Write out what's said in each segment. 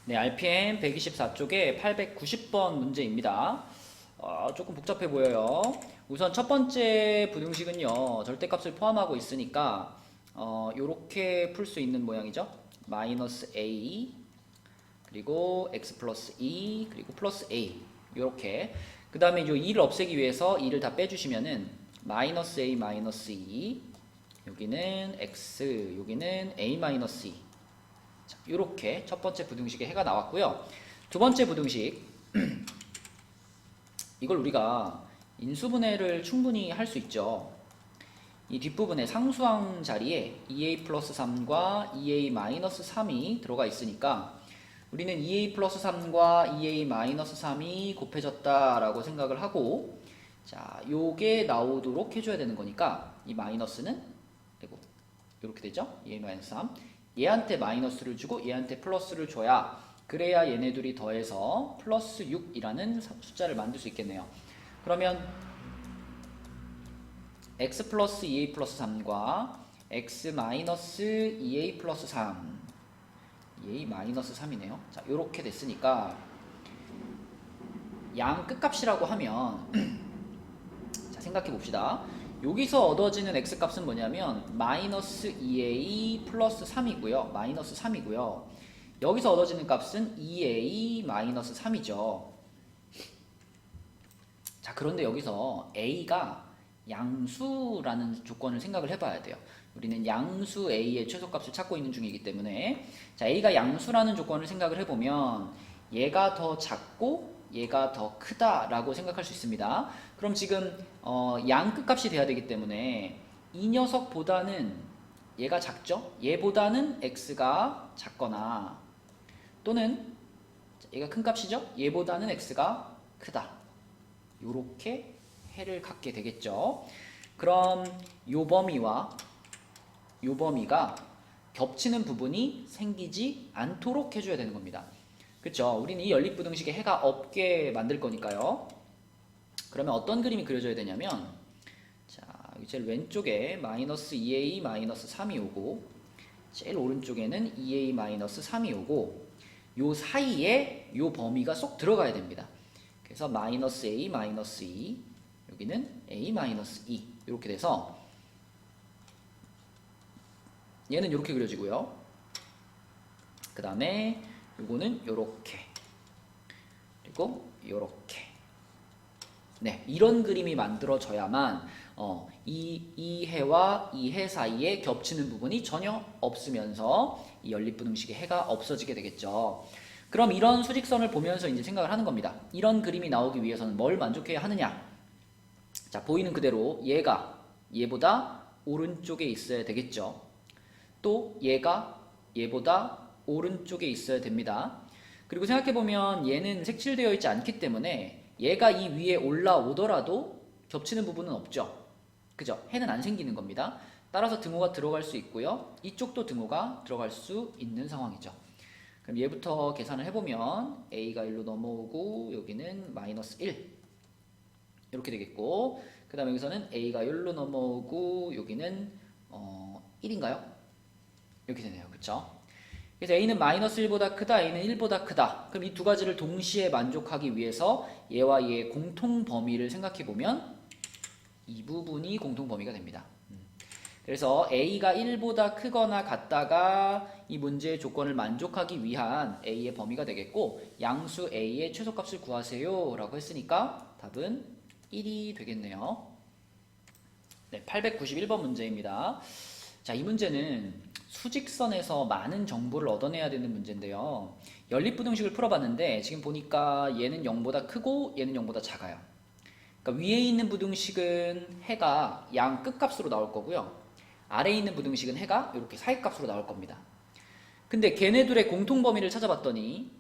네, RPM 124쪽에 890번 문제입니다. 조금 복잡해 보여요. 우선 첫 번째 부등식은요, 절대값을 포함하고 있으니까 요렇게 풀 수 있는 모양이죠. 마이너스 a 그리고 x 플러스 2 그리고 플러스 a 요렇게. 그 다음에 요 2를 없애기 위해서 2를 다 빼주시면은 마이너스 a 마이너스 2 여기는 x 여기는 a 마이너스 2 이렇게 첫 번째 부등식에 해가 나왔고요. 두 번째 부등식 이걸 우리가 인수분해를 충분히 할 수 있죠. 이 뒷부분에 상수항 자리에 2a 플러스 3과 2a 마이너스 3이 들어가 있으니까 우리는 2a 플러스 3과 2a 마이너스 3이 곱해졌다라고 생각을 하고, 자, 요게 나오도록 해줘야 되는 거니까 이 마이너스는 되고 이렇게 되죠. 2a 마이너스 3 얘한테 마이너스를 주고 얘한테 플러스를 줘야, 그래야 얘네들이 더해서 플러스 6이라는 숫자를 만들 수 있겠네요. 그러면 x 플러스 2a 플러스 3과 x 마이너스 2a 플러스 3 2a 마이너스 3이네요. 자, 요렇게 됐으니까 양 끝값이라고 하면 자, 생각해 봅시다. 여기서 얻어지는 x값은 뭐냐면 마이너스 2a 플러스 3이고요. 마이너스 3이고요. 여기서 얻어지는 값은 2a 마이너스 3이죠. 자, 그런데 여기서 a가 양수라는 조건을 생각을 해봐야 돼요. 우리는 양수 a의 최소값을 찾고 있는 중이기 때문에, 자, a가 양수라는 조건을 생각을 해보면 얘가 더 작고 얘가 더 크다라고 생각할 수 있습니다. 그럼 지금 양 끝값이 돼야 되기 때문에 이 녀석보다는 얘가 작죠? 얘보다는 x가 작거나, 또는 얘가 큰 값이죠? 얘보다는 x가 크다. 요렇게 해를 갖게 되겠죠. 그럼 요 범위와 요 범위가 겹치는 부분이 생기지 않도록 해줘야 되는 겁니다. 그쵸? 우리는 이 연립부등식에 해가 없게 만들 거니까요. 그러면 어떤 그림이 그려져야 되냐면, 자, 제일 왼쪽에 마이너스 2a 마이너스 3이 오고, 제일 오른쪽에는 2a 마이너스 3이 오고, 요 사이에 요 범위가 쏙 들어가야 됩니다. 그래서 마이너스 a 마이너스 2 여기는 a 마이너스 2 이렇게 돼서 얘는 이렇게 그려지고요. 그 다음에 요거는 요렇게, 그리고 요렇게. 네, 이런 그림이 만들어져야만 이 해와 이 해 사이에 겹치는 부분이 전혀 없으면서 이 연립부등식의 해가 없어지게 되겠죠. 그럼 이런 수직선을 보면서 이제 생각을 하는 겁니다. 이런 그림이 나오기 위해서는 뭘 만족해야 하느냐? 자, 보이는 그대로 얘가 얘보다 오른쪽에 있어야 되겠죠. 또 얘가 얘보다 오른쪽에 있어야 됩니다. 그리고 생각해보면 얘는 색칠되어 있지 않기 때문에 얘가 이 위에 올라오더라도 겹치는 부분은 없죠. 그죠? 해는 안 생기는 겁니다. 따라서 등호가 들어갈 수 있고요. 이쪽도 등호가 들어갈 수 있는 상황이죠. 그럼 얘부터 계산을 해보면 a가 1로 넘어오고 여기는 마이너스 1 이렇게 되겠고, 그 다음에 여기서는 a가 1로 넘어오고 여기는 1인가요? 이렇게 되네요. 그쵸? 그래서 a는 마이너스 1보다 크다, a는 1보다 크다. 그럼 이 두 가지를 동시에 만족하기 위해서 얘와 얘의 공통 범위를 생각해 보면 이 부분이 공통 범위가 됩니다. 그래서 a가 1보다 크거나 같다가 이 문제의 조건을 만족하기 위한 a의 범위가 되겠고, 양수 a의 최소값을 구하세요 라고 했으니까 답은 1이 되겠네요. 네, 891번 문제입니다. 자, 이 문제는 수직선에서 많은 정보를 얻어내야 되는 문제인데요. 연립부등식을 풀어봤는데 지금 보니까 얘는 0보다 크고 얘는 0보다 작아요. 그러니까 위에 있는 부등식은 해가 양 끝값으로 나올 거고요. 아래에 있는 부등식은 해가 이렇게 사이값으로 나올 겁니다. 근데 걔네들의 공통범위를 찾아봤더니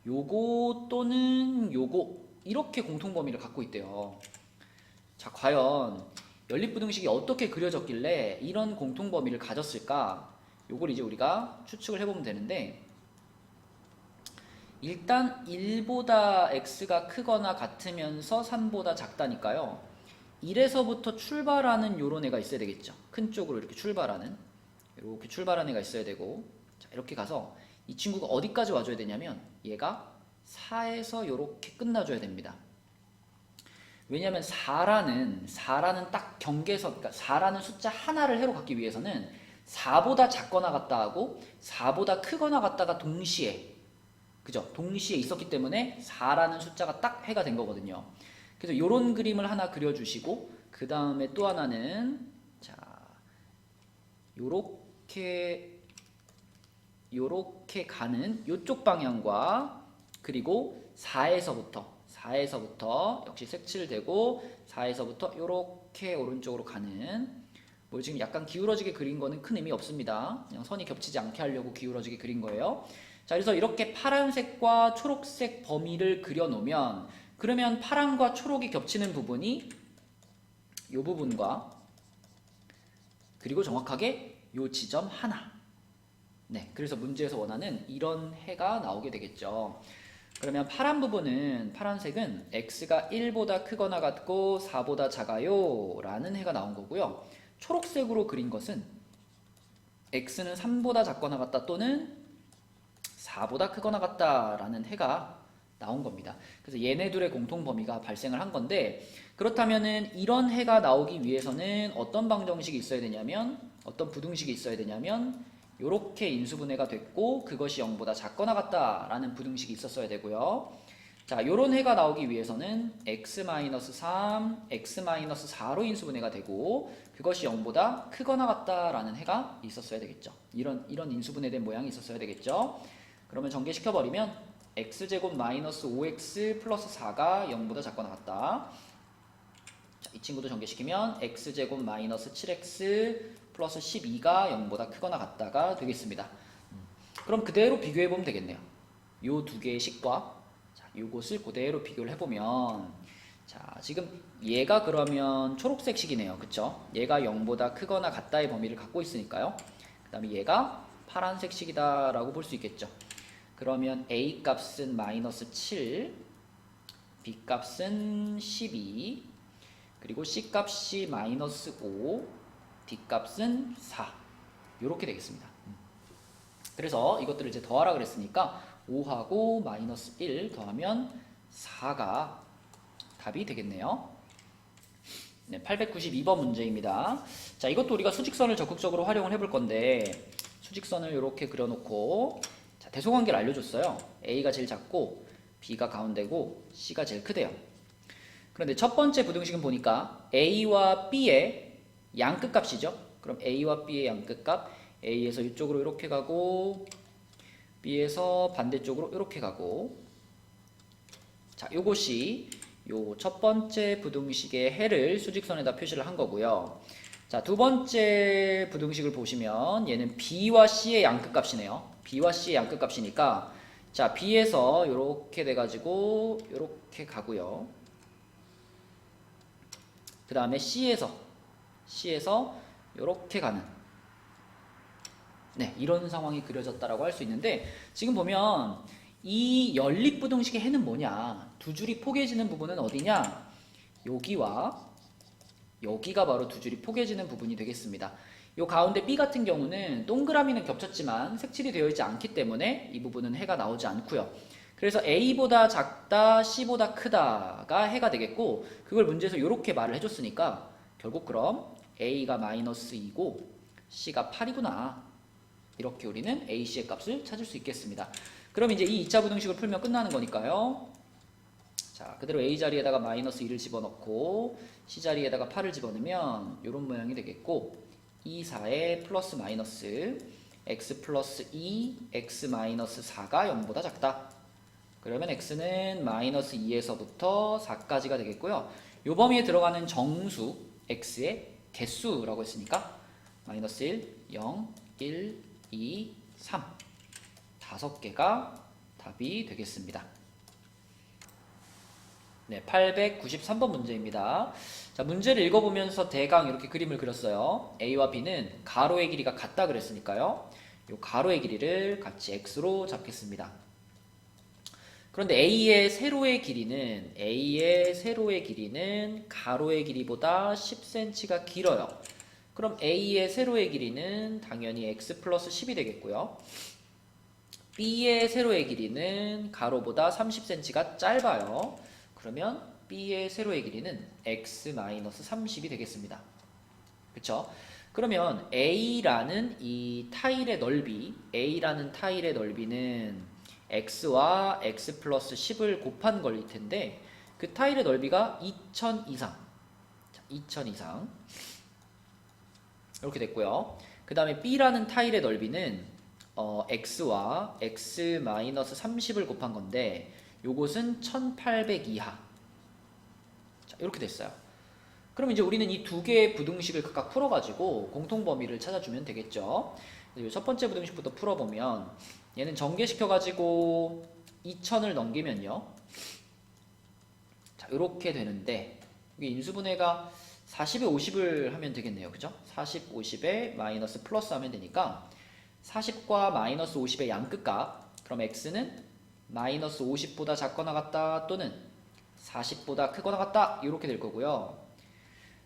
요거 또는 요거 이렇게 공통범위를 갖고 있대요. 자, 과연 연립부등식이 어떻게 그려졌길래 이런 공통범위를 가졌을까? 요걸 이제 우리가 추측을 해보면 되는데, 일단 1보다 x가 크거나 같으면서 3보다 작다니까요. 1에서부터 출발하는 요런 애가 있어야 되겠죠. 큰 쪽으로 이렇게 출발하는, 이렇게 출발하는 애가 있어야 되고, 자, 이렇게 가서 이 친구가 어디까지 와줘야 되냐면 얘가 4에서 이렇게 끝나줘야 됩니다. 왜냐하면 4라는 딱 경계선, 그러니까 4라는 숫자 하나를 해로 갖기 위해서는 4보다 작거나 같다 하고 4보다 크거나 같다가 동시에, 그죠? 동시에 있었기 때문에 4라는 숫자가 딱 해가 된 거거든요. 그래서 이런 그림을 하나 그려주시고, 그 다음에 또 하나는, 자, 요렇게 가는 요쪽 방향과, 그리고 4에서부터 역시 색칠되고 4에서부터 요렇게 오른쪽으로 가는, 뭐 지금 약간 기울어지게 그린 거는 큰 의미 없습니다. 그냥 선이 겹치지 않게 하려고 기울어지게 그린 거예요. 자, 그래서 이렇게 파란색과 초록색 범위를 그려 놓으면, 그러면 파란과 초록이 겹치는 부분이 요 부분과, 그리고 정확하게 요 지점 하나. 네, 그래서 문제에서 원하는 이런 해가 나오게 되겠죠. 그러면 파란 부분은, 파란색은 x가 1보다 크거나 같고 4보다 작아요 라는 해가 나온 거고요. 초록색으로 그린 것은 x는 3보다 작거나 같다 또는 4보다 크거나 같다 라는 해가 나온 겁니다. 그래서 얘네 둘의 공통 범위가 발생을 한 건데, 그렇다면은 이런 해가 나오기 위해서는 어떤 방정식이 있어야 되냐면, 어떤 부등식이 있어야 되냐면, 요렇게 인수분해가 됐고 그것이 0보다 작거나 같다 라는 부등식이 있었어야 되고요. 자, 요런 해가 나오기 위해서는 x-3, x-4로 인수분해가 되고 그것이 0보다 크거나 같다 라는 해가 있었어야 되겠죠. 이런 인수분해된 모양이 있었어야 되겠죠. 그러면 전개시켜버리면 x제곱 마이너스 5x 플러스 4가 0보다 작거나 같다. 자, 이 친구도 전개시키면 x제곱 마이너스 7x 플러스 12가 0보다 크거나 같다가 되겠습니다. 그럼 그대로 비교해보면 되겠네요. 요 두 개의 식과, 자, 요것을 그대로 비교를 해보면, 자, 지금 얘가 그러면 초록색 식이네요. 그쵸? 얘가 0보다 크거나 같다의 범위를 갖고 있으니까요. 그 다음에 얘가 파란색 식이다 라고 볼 수 있겠죠. 그러면 A 값은 마이너스 7, B 값은 12, 그리고 C 값이 마이너스 5, D 값은 4 이렇게 되겠습니다. 그래서 이것들을 이제 더하라 그랬으니까 5하고 마이너스 1 더하면 4가 답이 되겠네요. 네, 892번 문제입니다. 자, 이것도 우리가 수직선을 적극적으로 활용을 해볼 건데, 수직선을 이렇게 그려놓고, 자, 대소관계를 알려줬어요. A가 제일 작고 B가 가운데고 C가 제일 크대요. 그런데 첫 번째 부등식은 보니까 A와 B의 양끝값이죠. 그럼 A와 B의 양끝값, A에서 이쪽으로 이렇게 가고 B에서 반대쪽으로 이렇게 가고, 자, 요것이 요 첫 번째 부등식의 해를 수직선에다 표시를 한 거고요. 자, 두 번째 부등식을 보시면 얘는 B와 C의 양끝값이네요. B와 C의 양끝값이니까, 자, B에서 이렇게 돼가지고 이렇게 가고요. 그 다음에 C에서 이렇게 가는, 네, 이런 상황이 그려졌다라고 할 수 있는데, 지금 보면 이 연립부등식의 해는 뭐냐, 두 줄이 포개지는 부분은 어디냐, 여기와 여기가 바로 두 줄이 포개지는 부분이 되겠습니다. 요 가운데 B 같은 경우는 동그라미는 겹쳤지만 색칠이 되어 있지 않기 때문에 이 부분은 해가 나오지 않고요. 그래서 A보다 작다, C보다 크다가 해가 되겠고, 그걸 문제에서 이렇게 말을 해줬으니까 결국 그럼 A가 마이너스 2고 C가 8이구나. 이렇게 우리는 A, C의 값을 찾을 수 있겠습니다. 그럼 이제 이 2차 부등식을 풀면 끝나는 거니까요. 자, 그대로 A 자리에다가 마이너스 2를 집어넣고 C 자리에다가 8을 집어넣으면 이런 모양이 되겠고, 2, 4에 플러스 마이너스 x 플러스 2, x 마이너스 4가 0보다 작다. 그러면 x는 마이너스 2에서부터 4까지가 되겠고요. 요 범위에 들어가는 정수 x의 개수라고 했으니까 마이너스 1, 0, 1, 2, 3 5개가 답이 되겠습니다. 네, 893번 문제입니다. 자, 문제를 읽어보면서 대강 이렇게 그림을 그렸어요. A와 B는 가로의 길이가 같다 그랬으니까요. 이 가로의 길이를 같이 x로 잡겠습니다. 그런데 A의 세로의 길이는 가로의 길이보다 10cm가 길어요. 그럼 A의 세로의 길이는 당연히 x 플러스 10이 되겠고요. B의 세로의 길이는 가로보다 30cm가 짧아요. 그러면 B의 세로의 길이는 x-30이 되겠습니다. 그쵸? 그러면 A라는 이 타일의 넓이는 x와 x 플러스 10을 곱한 걸일 텐데 그 타일의 넓이가 2000 이상. 자, 2000 이상. 이렇게 됐고요. 그 다음에 B라는 타일의 넓이는 x와 x-30을 곱한 건데 요것은 1800 이하. 자, 이렇게 됐어요. 그럼 이제 우리는 이 두 개의 부등식을 각각 풀어가지고 공통범위를 찾아주면 되겠죠. 첫 번째 부등식부터 풀어보면 얘는 전개시켜가지고 2000을 넘기면요. 자, 이렇게 되는데 이게 인수분해가 40에 50을 하면 되겠네요. 그죠? 40, 50에 마이너스 플러스 하면 되니까 40과 마이너스 50의 양끝값, 그럼 x는 마이너스 50보다 작거나 같다 또는 40보다 크거나 같다 이렇게 될 거고요.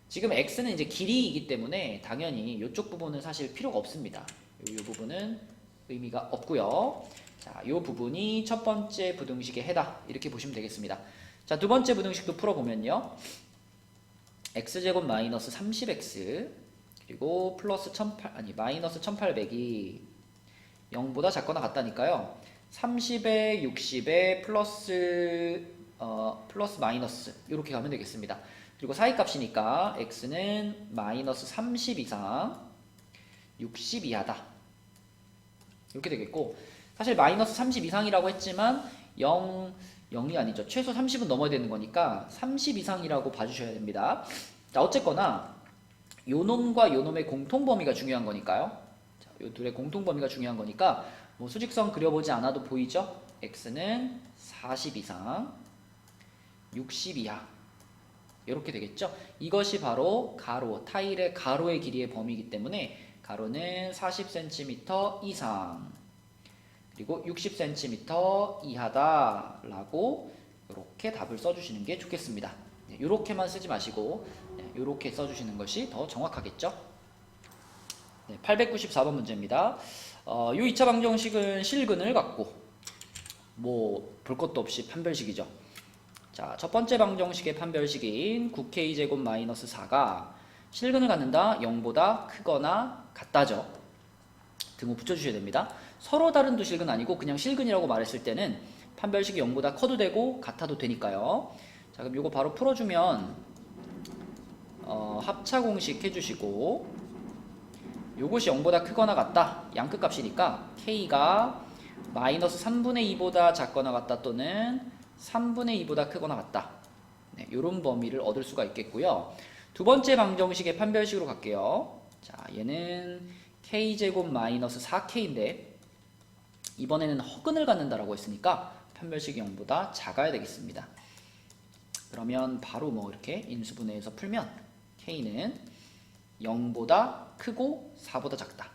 지금 x는 이제 길이이기 때문에 당연히 이쪽 부분은 사실 필요가 없습니다. 이 부분은 의미가 없고요. 자, 이 부분이 첫 번째 부등식의 해다 이렇게 보시면 되겠습니다. 자, 두 번째 부등식도 풀어보면요. x제곱 마이너스 30x 그리고 플러스 마이너스 1800이 0보다 작거나 같다니까요. 30에 60에 플러스 마이너스 이렇게 가면 되겠습니다. 그리고 사이값이니까 x는 마이너스 30 이상 60 이하다 이렇게 되겠고, 사실 마이너스 30 이상이라고 했지만 0이 아니죠. 최소 30은 넘어야 되는 거니까 30 이상이라고 봐주셔야 됩니다. 자, 어쨌거나 요놈과 요놈의 공통범위가 중요한 거니까요. 자, 요 둘의 공통범위가 중요한 거니까 뭐 수직선 그려보지 않아도 보이죠? x는 40 이상 60 이하 이렇게 되겠죠? 이것이 바로 타일의 가로의 길이의 범위이기 때문에 가로는 40cm 이상 그리고 60cm 이하다 라고 이렇게 답을 써주시는 게 좋겠습니다. 이렇게만 쓰지 마시고 이렇게 써주시는 것이 더 정확하겠죠? 894번 문제입니다. 이 2차 방정식은 실근을 갖고 뭐 볼 것도 없이 판별식이죠. 자, 첫 번째 방정식의 판별식인 9k제곱 마이너스 4가 실근을 갖는다 0보다 크거나 같다죠. 등호 붙여주셔야 됩니다. 서로 다른 두 실근 아니고 그냥 실근이라고 말했을 때는 판별식이 0보다 커도 되고 같아도 되니까요. 자, 그럼 이거 바로 풀어주면 합차 공식 해주시고 요것이 0보다 크거나 같다 양끝값이니까 k가 마이너스 3분의 2보다 작거나 같다 또는 3분의 2보다 크거나 같다. 네, 이런 범위를 얻을 수가 있겠고요. 두 번째 방정식의 판별식으로 갈게요. 자, 얘는 k제곱 마이너스 4k인데 이번에는 허근을 갖는다라고 했으니까 판별식이 0보다 작아야 되겠습니다. 그러면 바로 뭐 이렇게 인수분해해서 풀면 k는 0보다 크고 4보다 작다.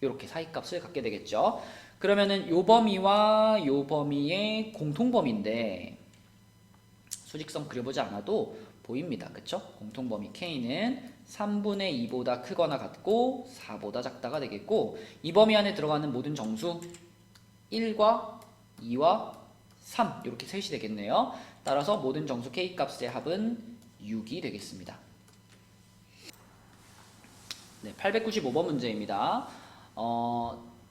이렇게 사이값을 갖게 되겠죠. 그러면은 요 범위와 요 범위의 공통범위인데 수직선 그려보지 않아도 보입니다. 그쵸? 공통범위 k는 3분의 2보다 크거나 같고 4보다 작다가 되겠고, 이 범위 안에 들어가는 모든 정수 1과 2와 3 이렇게 셋이 되겠네요. 따라서 모든 정수 k 값의 합은 6이 되겠습니다. 네, 895번 문제입니다.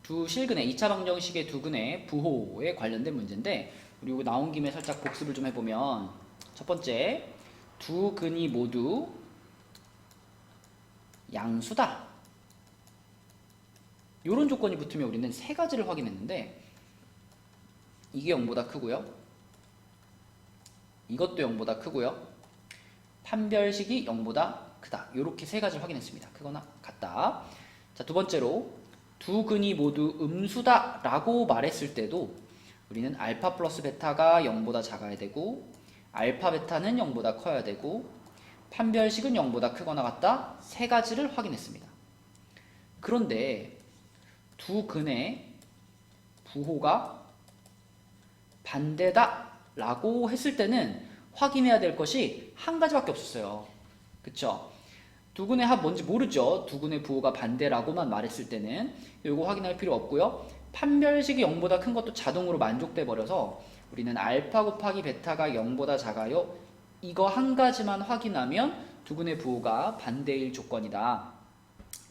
두 실근의 2차 방정식의 두 근의 부호에 관련된 문제인데 우리 이거 나온 김에 살짝 복습을 좀 해보면, 첫 번째, 두 근이 모두 양수다. 이런 조건이 붙으면 우리는 세 가지를 확인했는데 이게 0보다 크고요. 이것도 0보다 크고요. 판별식이 0보다 크다. 이렇게 세 가지를 확인했습니다. 크거나 같다. 자, 두 번째로 두 근이 모두 음수다 라고 말했을 때도 우리는 알파 플러스 베타가 0보다 작아야 되고 알파 베타는 0보다 커야 되고 판별식은 0보다 크거나 같다. 세 가지를 확인했습니다. 그런데 두 근의 부호가 반대다 라고 했을 때는 확인해야 될 것이 한 가지밖에 없었어요. 그쵸? 두 근의 합 뭔지 모르죠. 두 근의 부호가 반대라고만 말했을 때는 이거 확인할 필요 없고요. 판별식이 0보다 큰 것도 자동으로 만족돼 버려서 우리는 알파 곱하기 베타가 0보다 작아요. 이거 한 가지만 확인하면 두근의 부호가 반대일 조건이다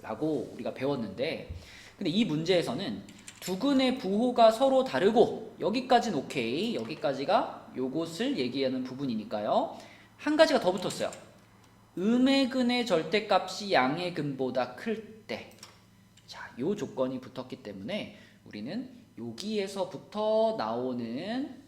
라고 우리가 배웠는데, 근데 이 문제에서는 두근의 부호가 서로 다르고 여기까지는 오케이, 여기까지가 요것을 얘기하는 부분이니까요. 한 가지가 더 붙었어요. 음의 근의 절대값이 양의 근보다 클 때. 자, 요 조건이 붙었기 때문에 우리는 여기에서부터 나오는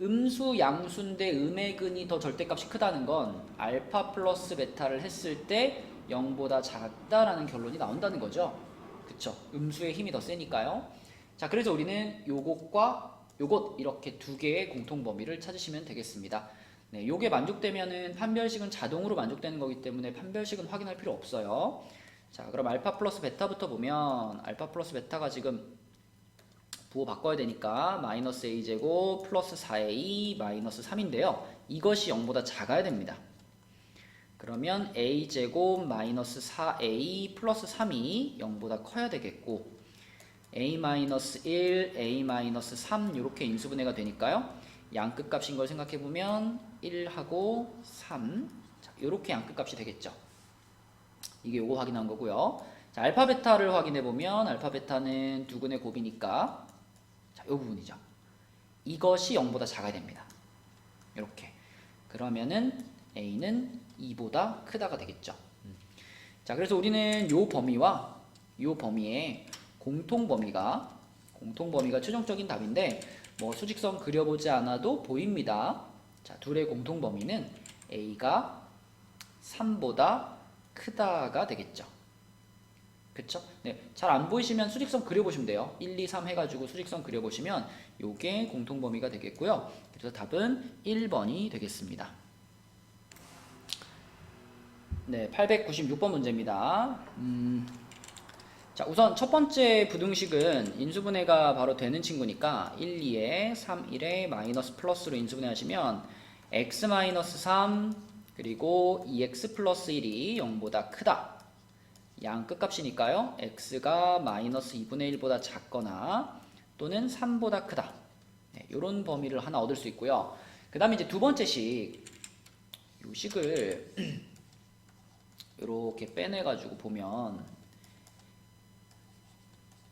음수 양수인데 음의 근이 더 절대값이 크다는 건 알파 플러스 베타를 했을 때 0보다 작다라는 결론이 나온다는 거죠. 그쵸? 음수의 힘이 더 세니까요. 자, 그래서 우리는 요것과 요것 이렇게 두 개의 공통 범위를 찾으시면 되겠습니다. 네, 요게 만족되면은 판별식은 자동으로 만족되는 거기 때문에 판별식은 확인할 필요 없어요. 자, 그럼 알파 플러스 베타부터 보면 알파 플러스 베타가 지금 부호 바꿔야 되니까 마이너스 a제곱 플러스 4a 마이너스 3인데요. 이것이 0보다 작아야 됩니다. 그러면 a제곱 마이너스 4a 플러스 3이 0보다 커야 되겠고, a 마이너스 1, a 마이너스 3 이렇게 인수분해가 되니까요. 양끝값인 걸 생각해보면 1하고 3, 자, 이렇게 양끝값이 되겠죠. 이게 요거 확인한 거고요. 자, 알파 베타를 확인해보면 알파 베타는 두근의 곱이니까 자, 요 부분이죠. 이것이 0보다 작아야 됩니다. 이렇게. 그러면은 a는 2보다 크다가 되겠죠. 자, 그래서 우리는 요 범위와 요 범위의 공통범위가 최종적인 답인데, 뭐 수직선 그려보지 않아도 보입니다. 자, 둘의 공통범위는 a가 3보다 크다가 되겠죠. 그쵸? 네, 잘 안 보이시면 수직선 그려보시면 돼요. 1, 2, 3 해가지고 수직선 그려보시면 요게 공통범위가 되겠고요. 그래서 답은 1번이 되겠습니다. 네, 896번 문제입니다. 자, 우선 첫 번째 부등식은 인수분해가 바로 되는 친구니까 1, 2에 3, 1에 마이너스 플러스로 인수분해 하시면 x 마이너스 3 그리고 2x 플러스 1이 0보다 크다. 양 끝값이니까요. x가 마이너스 2분의 1보다 작거나 또는 3보다 크다. 네, 이런 범위를 하나 얻을 수 있고요. 그 다음에 이제 두 번째 식, 이 식을 이렇게 빼내가지고 보면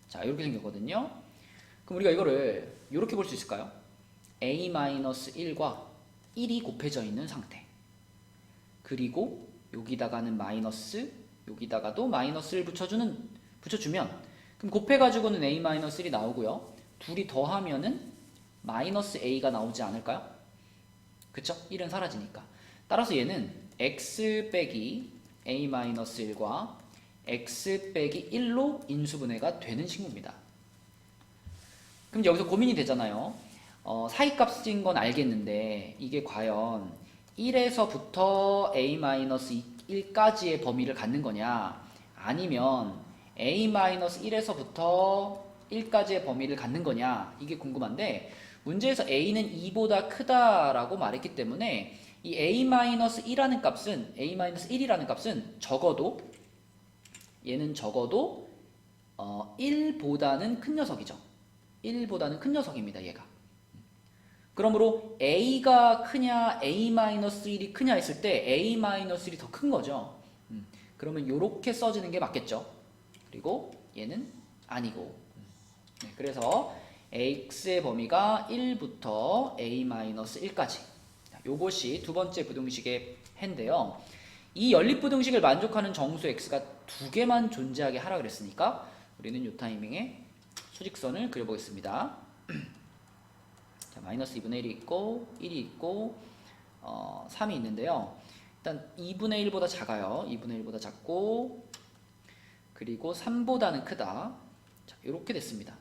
자, 이렇게 생겼거든요. 그럼 우리가 이거를 이렇게 볼 수 있을까요? a-1과 1이 곱해져 있는 상태. 그리고 여기다가는 마이너스, 여기다가도 마이너스를 붙여주면 그럼 곱해가지고는 a-1이 나오고요. 둘이 더하면은 마이너스 a가 나오지 않을까요? 그쵸? 1은 사라지니까. 따라서 얘는 x 빼기 a-1과 x 빼기 1로 인수분해가 되는 친구입니다. 그럼 여기서 고민이 되잖아요. 사이값인 건 알겠는데 이게 과연 1에서부터 a-1까지의 범위를 갖는 거냐, 아니면 a-1에서부터 1까지의 범위를 갖는 거냐, 이게 궁금한데, 문제에서 a는 2보다 크다라고 말했기 때문에 이 a-1이라는 값은 적어도 얘는 적어도 1보다는 큰 녀석이죠. 1보다는 큰 녀석입니다, 얘가. 그러므로 a가 크냐 a-1이 크냐 했을 때 a-1이 더 큰 거죠. 그러면 이렇게 써지는 게 맞겠죠. 그리고 얘는 아니고. 네, 그래서 x의 범위가 1부터 a-1까지. 요것이 두 번째 부등식의 해인데요. 이 연립부등식을 만족하는 정수 x가 두 개만 존재하게 하라 그랬으니까 우리는 이 타이밍에 수직선을 그려보겠습니다. 자, 마이너스 2분의 1이 있고 1이 있고 3이 있는데요. 일단 2분의 1보다 작아요. 2분의 1보다 작고, 그리고 3보다는 크다. 자, 이렇게 됐습니다.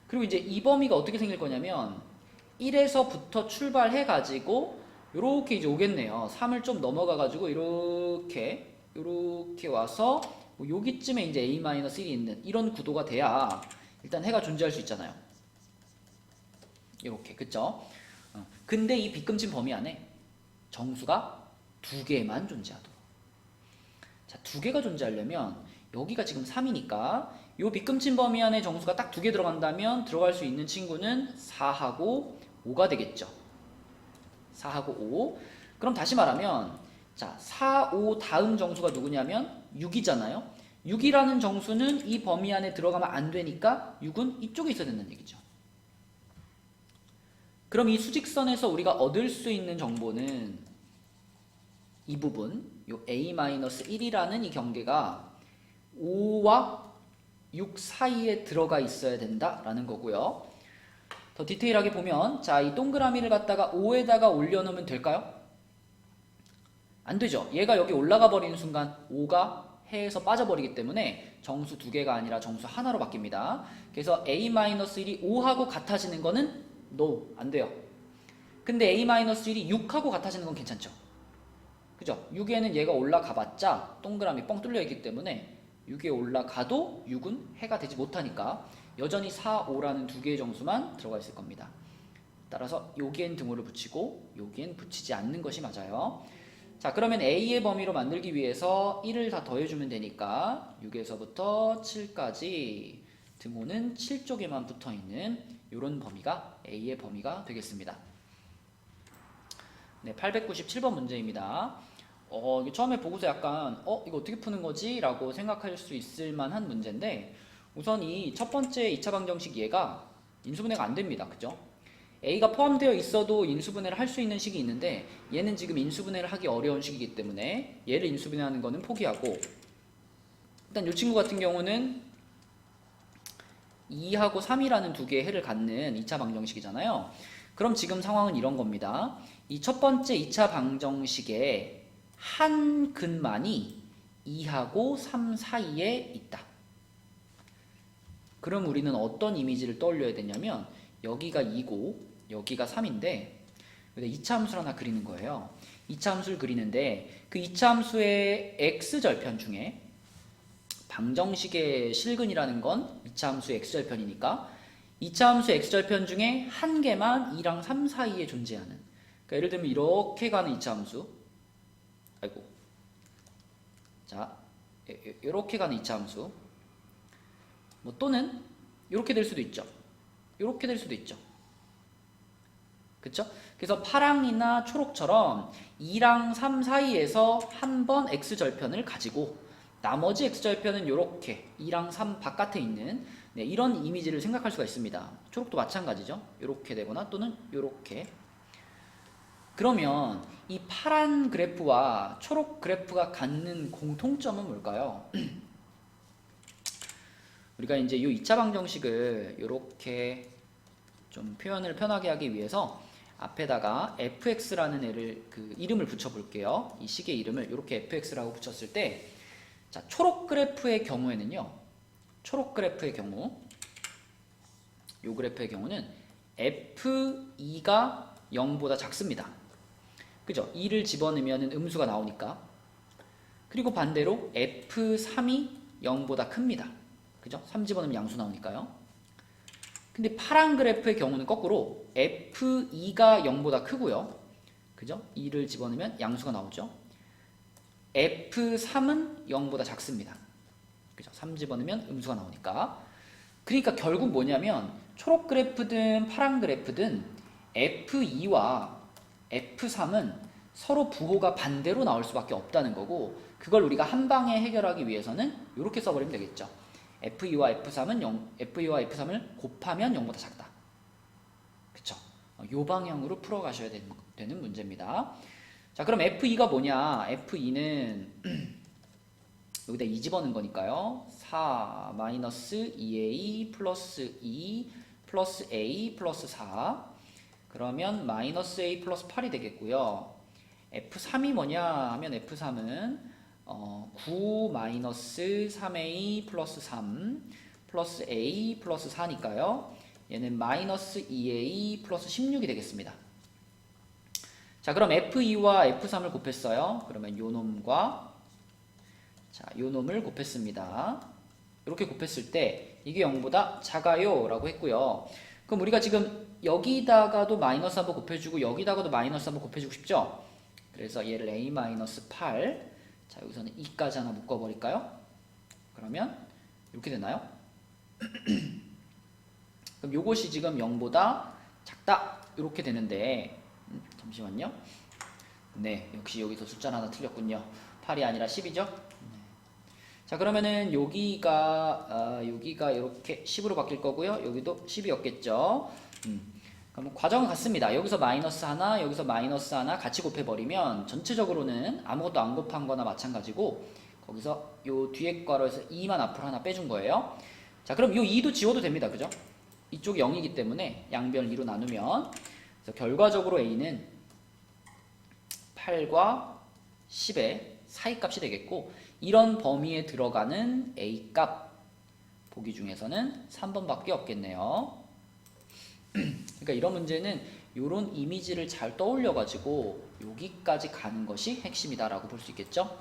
그리고 이제 이 범위가 어떻게 생길 거냐면 1에서부터 출발해 가지고 이렇게 이제 오겠네요. 3을 좀 넘어가 가지고 이렇게 와서 뭐 여기쯤에 이제 a-1이 있는 이런 구도가 돼야 일단 해가 존재할 수 있잖아요. 이렇게, 그쵸? 근데 이 비금진 범위 안에 정수가 두 개만 존재하도록. 자, 두 개가 존재하려면 여기가 지금 3이니까 요 빗금친 범위 안에 정수가 딱 2개 들어간다면 들어갈 수 있는 친구는 4하고 5가 되겠죠. 4하고 5. 그럼 다시 말하면 자, 4, 5 다음 정수가 누구냐면 6이잖아요. 6이라는 정수는 이 범위 안에 들어가면 안 되니까 6은 이쪽에 있어야 된다는 얘기죠. 그럼 이 수직선에서 우리가 얻을 수 있는 정보는 이 부분, 요 a-1이라는 이 경계가 5와 6 사이에 들어가 있어야 된다라는 거고요. 더 디테일하게 보면 자, 이 동그라미를 갖다가 5에다가 올려놓으면 될까요? 안 되죠. 얘가 여기 올라가 버리는 순간 5가 해에서 빠져버리기 때문에 정수 2개가 아니라 정수 하나로 바뀝니다. 그래서 a-1이 5하고 같아지는 거는 no, 안 돼요. 근데 a-1이 6하고 같아지는 건 괜찮죠. 그죠? 6에는 얘가 올라가 봤자 동그라미 뻥 뚫려 있기 때문에 6에 올라가도 6은 해가 되지 못하니까 여전히 4, 5라는 2개의 정수만 들어가 있을 겁니다. 따라서 여기엔 등호를 붙이고 여기엔 붙이지 않는 것이 맞아요. 자, 그러면 A의 범위로 만들기 위해서 1을 다 더해주면 되니까 6에서부터 7까지 등호는 7쪽에만 붙어있는 이런 범위가 A의 범위가 되겠습니다. 네, 897번 문제입니다. 처음에 보고서 약간 이거 어떻게 푸는 거지? 라고 생각할 수 있을 만한 문제인데 우선 이 첫 번째 2차 방정식 얘가 인수분해가 안 됩니다. 그죠? A가 포함되어 있어도 인수분해를 할 수 있는 식이 있는데 얘는 지금 인수분해를 하기 어려운 식이기 때문에 얘를 인수분해하는 거는 포기하고 일단 이 친구 같은 경우는 2하고 3이라는 2개의 해를 갖는 2차 방정식이잖아요. 그럼 지금 상황은 이런 겁니다. 이 첫 번째 2차 방정식에 한 근만이 2하고 3 사이에 있다. 그럼 우리는 어떤 이미지를 떠올려야 되냐면 여기가 2고 여기가 3인데 2차 함수를 하나 그리는 거예요. 2차 함수를 그리는데 그 2차 함수의 x절편 중에 방정식의 실근이라는 건 2차 함수의 x절편이니까 2차 함수의 x절편 중에 한 개만 2랑 3 사이에 존재하는 그러니까 예를 들면 이렇게 가는 2차 함수 아이고 자 이렇게 가는 2차 함수 뭐 또는 이렇게 될 수도 있죠. 이렇게 될 수도 있죠. 그쵸? 그래서 파랑이나 초록처럼 2랑 3 사이에서 한 번 x절편을 가지고 나머지 x절편은 이렇게 2랑 3 바깥에 있는 이런 이미지를 생각할 수가 있습니다. 초록도 마찬가지죠. 이렇게 되거나 또는 이렇게. 그러면 이 파란 그래프와 초록 그래프가 갖는 공통점은 뭘까요? 우리가 이제 이 2차 방정식을 이렇게 좀 표현을 편하게 하기 위해서 앞에다가 fx라는 애를 이름을 붙여 볼게요. 이 식의 이름을 이렇게 fx라고 붙였을 때 자, 초록 그래프의 경우에는요. 초록 그래프의 경우 요 그래프의 경우는 f2가 0보다 작습니다. 그죠? 2를 집어넣으면 음수가 나오니까. 그리고 반대로 f3이 0보다 큽니다. 그죠? 3 집어넣으면 양수 나오니까요. 근데 파란 그래프의 경우는 거꾸로 f2가 0보다 크고요. 그죠? 2를 집어넣으면 양수가 나오죠. f3은 0보다 작습니다. 그죠? 3 집어넣으면 음수가 나오니까. 그러니까 결국 뭐냐면 초록 그래프든 파란 그래프든 f2와 f3은 서로 부호가 반대로 나올 수밖에 없다는 거고 그걸 우리가 한 방에 해결하기 위해서는 이렇게 써버리면 되겠죠. f2와 f3을 곱하면 0보다 작다. 그쵸? 요 방향으로 풀어가셔야 되는 문제입니다. 자, 그럼 f2가 뭐냐? f2는 여기다 2 집어넣은 거니까요. 4 마이너스 2a 플러스 2 플러스 a 플러스 4 그러면 마이너스 a 플러스 8이 되겠고요. f3이 뭐냐 하면 f3은 9 마이너스 3a 플러스 3 플러스 a 플러스 4니까요. 얘는 마이너스 2a 플러스 16이 되겠습니다. 자, 그럼 f2와 f3을 곱했어요. 그러면 요 놈과 요 놈을 곱했습니다. 이렇게 곱했을 때 이게 0보다 작아요 라고 했고요. 그럼 우리가 지금 여기다가도 마이너스 한번 곱해주고 여기다가도 마이너스 한번 곱해주고 싶죠? 그래서 얘를 a-8 자, 여기서는 2까지 하나 묶어버릴까요? 그러면 이렇게 되나요? 그럼 요것이 지금 0보다 작다 이렇게 되는데 잠시만요. 네, 역시 여기서 숫자 하나 틀렸군요. 8이 아니라 10이죠. 자, 그러면은 여기가 이렇게 10으로 바뀔 거고요. 여기도 10이었겠죠. 그럼 과정은 같습니다. 여기서 마이너스 하나, 여기서 마이너스 하나 같이 곱해버리면 전체적으로는 아무것도 안 곱한 거나 마찬가지고 거기서 요 뒤에 괄호에서 2만 앞으로 하나 빼준 거예요. 자, 그럼 요 2도 지워도 됩니다. 그죠? 이쪽이 0이기 때문에 양변 2로 나누면 그래서 결과적으로 A는 8과 10의 사이 값이 되겠고 이런 범위에 들어가는 A 값 보기 중에서는 3번밖에 없겠네요. 그러니까 이런 문제는 이런 이미지를 잘 떠올려 가지고 여기까지 가는 것이 핵심이다라고 볼 수 있겠죠.